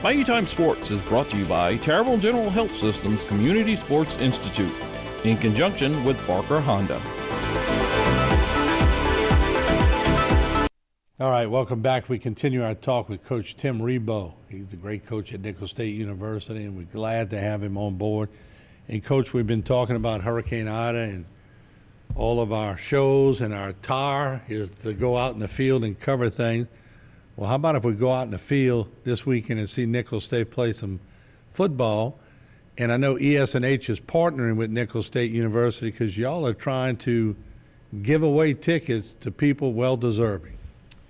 Bayou Time Sports is brought to you by Terrible General Health Systems Community Sports Institute in conjunction with Barker Honda. All right, welcome back. We continue our talk with Coach Tim Rebowe. He's the great coach at Nicholls State University, and we're glad to have him on board. And, Coach, we've been talking about Hurricane Ida, and all of our shows and our attire is to go out in the field and cover things. Well, how about if we go out in the field this weekend and see Nicholls State play some football? And I know ES&H is partnering with Nicholls State University because y'all are trying to give away tickets to people well-deserving.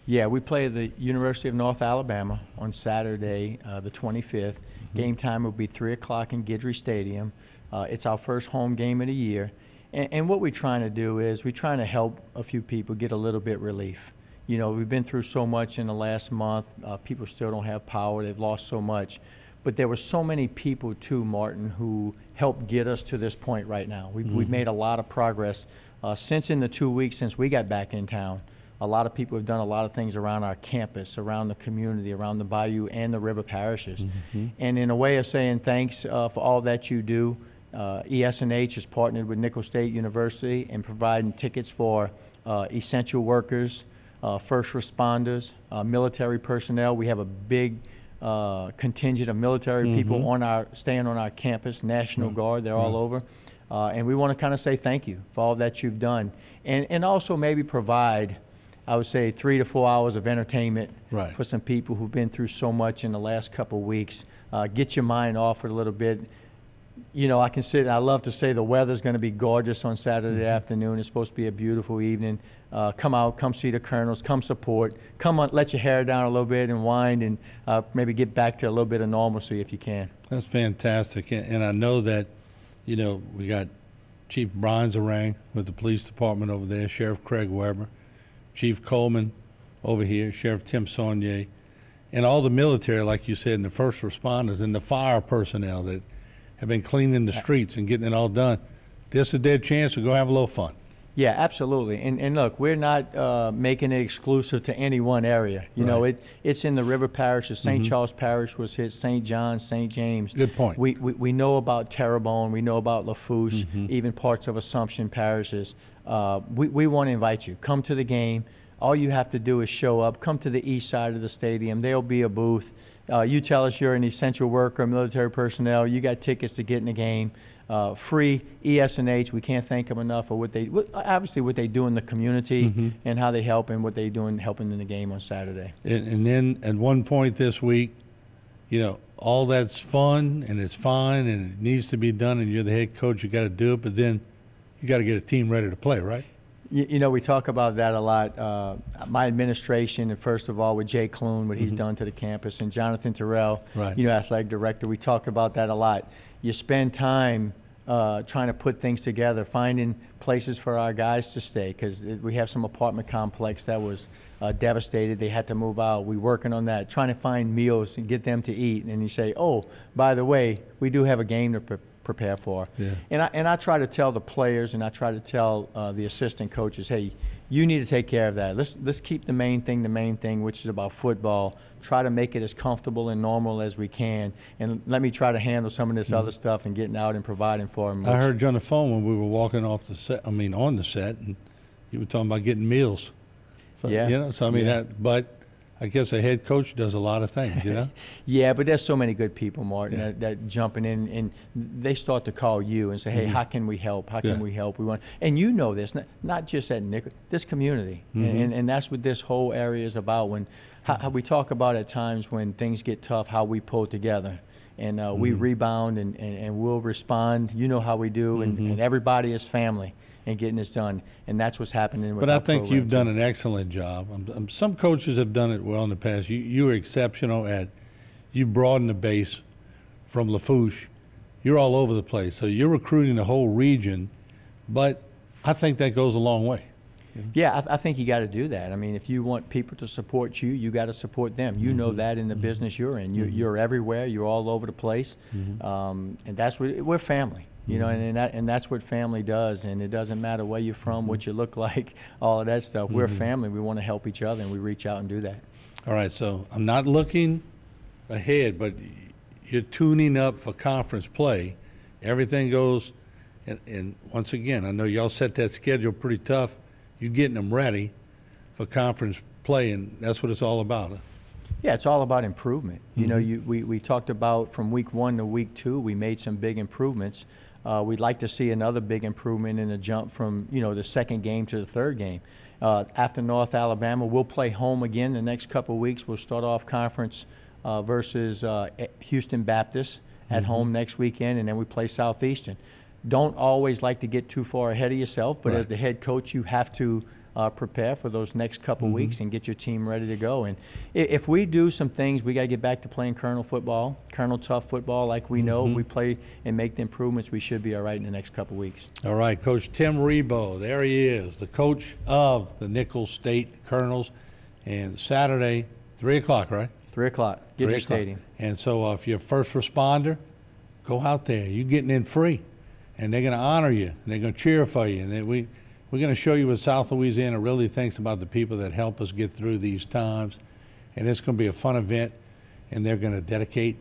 Yeah, we play at the University of North Alabama on Saturday, the 25th. Game time will be 3 o'clock in Guidry Stadium. It's our first home game of the year. And what we're trying to do is we're trying to help a few people get a little bit relief. You know, we've been through so much in the last month. People still don't have power. They've lost so much. But there were so many people, too, Martin, who helped get us to this point right now. We've made a lot of progress since in the 2 weeks since we got back in town. A lot of people have done a lot of things around our campus, around the community, around the Bayou and the river parishes. And in a way of saying thanks for all that you do, ES&H has partnered with Nicholls State University and providing tickets for essential workers, first responders, military personnel. We have a big contingent of military people staying on our campus, National Guard, they're all over. And we want to kind of say thank you for all that you've done. And also maybe provide, I would say, 3 to 4 hours of entertainment for some people who've been through so much in the last couple of weeks. Get your mind off it a little bit. You know, I love to say the weather's going to be gorgeous on Saturday afternoon. It's supposed to be a beautiful evening. Come out, come see the Colonels, come support. Come on, let your hair down a little bit and wind and maybe get back to a little bit of normalcy if you can. That's fantastic. And I know that, you know, we got Chief Brian Zarang with the police department over there, Sheriff Craig Weber, Chief Coleman over here, Sheriff Tim Saunier, and all the military, like you said, and the first responders and the fire personnel that have been cleaning the streets and getting it all done. This is their chance to go have a little fun. Yeah, absolutely. And look, we're not making it exclusive to any one area. You know, it's in the river parishes. St. Charles Parish was hit, St. John, St. James. Good point. We know about Terrebonne. We know about Lafourche, even parts of Assumption parishes. We want to invite you. Come to the game. All you have to do is show up. Come to the east side of the stadium. There'll be a booth. You tell us you're an essential worker, military personnel. You got tickets to get in the game. Free. ES&H, we can't thank them enough for what they do in the community and how they help and what they do in helping in the game on Saturday. And then at one point this week, you know, all that's fun and it's fine and it needs to be done and you're the head coach, you got to do it, but then you got to get a team ready to play, right? You know, we talk about that a lot. My administration, and first of all, with Jay Kloon, what he's done to the campus, and Jonathan Terrell, you know, athletic director, we talk about that a lot. You spend time trying to put things together, finding places for our guys to stay, because we have some apartment complex that was devastated. They had to move out. We're working on that, trying to find meals and get them to eat. And you say, oh, by the way, we do have a game to prepare for. And I try to tell the players and I try to tell the assistant coaches, hey, you need to take care of that. Let's keep the main thing, which is about football. Try to make it as comfortable and normal as we can, and let me try to handle some of this other stuff and getting out and providing for them. I heard you on the phone when we were walking off the set. I mean, on the set, and you were talking about getting meals. You know, so I mean, but I guess a head coach does a lot of things, you know? Yeah, but there's so many good people, Martin, that jumping in, and they start to call you and say, hey, how can we help? How can we help? We want, and you know this, not just at Nicholls, this community. And that's what this whole area is about. When how we talk about at times when things get tough, how we pull together. And we rebound and we'll respond. You know how we do, and everybody is family. And getting this done, and that's what's happening with But I think you've done an excellent job. Some coaches have done it well in the past. You were exceptional at, you broadened the base from Lafourche. You're all over the place, so you're recruiting the whole region, but I think that goes a long way. Yeah, I think you got to do that. I mean, if you want people to support you, you got to support them. You know that in the business you're in. You're everywhere. You're all over the place, and that's what we're family. You know, and that's what family does, and it doesn't matter where you're from, what you look like, all of that stuff. We're family. We want to help each other, and we reach out and do that. All right, so I'm not looking ahead, but you're tuning up for conference play. Everything goes, and once again, I know y'all set that schedule pretty tough. You're getting them ready for conference play, and that's what it's all about. Yeah, it's all about improvement. You know, we talked about from week 1 to week 2, we made some big improvements. We'd like to see another big improvement in a jump from, you know, the second game to the third game. After North Alabama, we'll play home again the next couple of weeks. We'll start off conference versus Houston Baptist at home next weekend, and then we play Southeastern. Don't always like to get too far ahead of yourself, but as the head coach, you have to prepare for those next couple weeks and get your team ready to go. And if we do some things, we got to get back to playing Colonel football, Colonel tough football like we know. If we play and make the improvements, we should be all right in the next couple weeks. All right, Coach Tim Rebowe, there he is, the coach of the Nicholls State Colonels. And Saturday, 3 o'clock, right? 3 o'clock, Gidry Stadium. And so if you're a first responder, go out there. You're getting in free. And they're going to honor you, and they're going to cheer for you. And then we're going to show you what South Louisiana really thinks about the people that help us get through these times. And it's going to be a fun event, and they're going to dedicate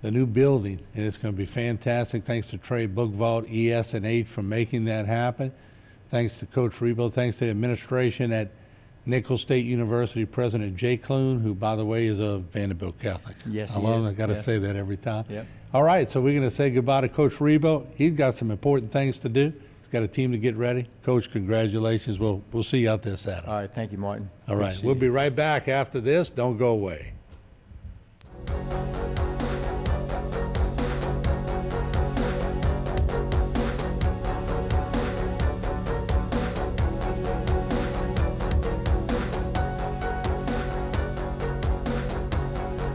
the new building, and it's going to be fantastic. Thanks to Trey Bookvault, ES&H for making that happen. Thanks to Coach Rebowe. Thanks to the administration at Nicholls State University, President Jay Clune, who, by the way, is a Vanderbilt Catholic. Yes, I he love him. is. I got to say that every time. Yep. All right, so we're going to say goodbye to Coach Rebowe. He's got some important things to do. He's got a team to get ready. Coach, congratulations. We'll see you out there Saturday. All right, thank you, Martin. All Good to right, see we'll you. be right back after this. Don't go away.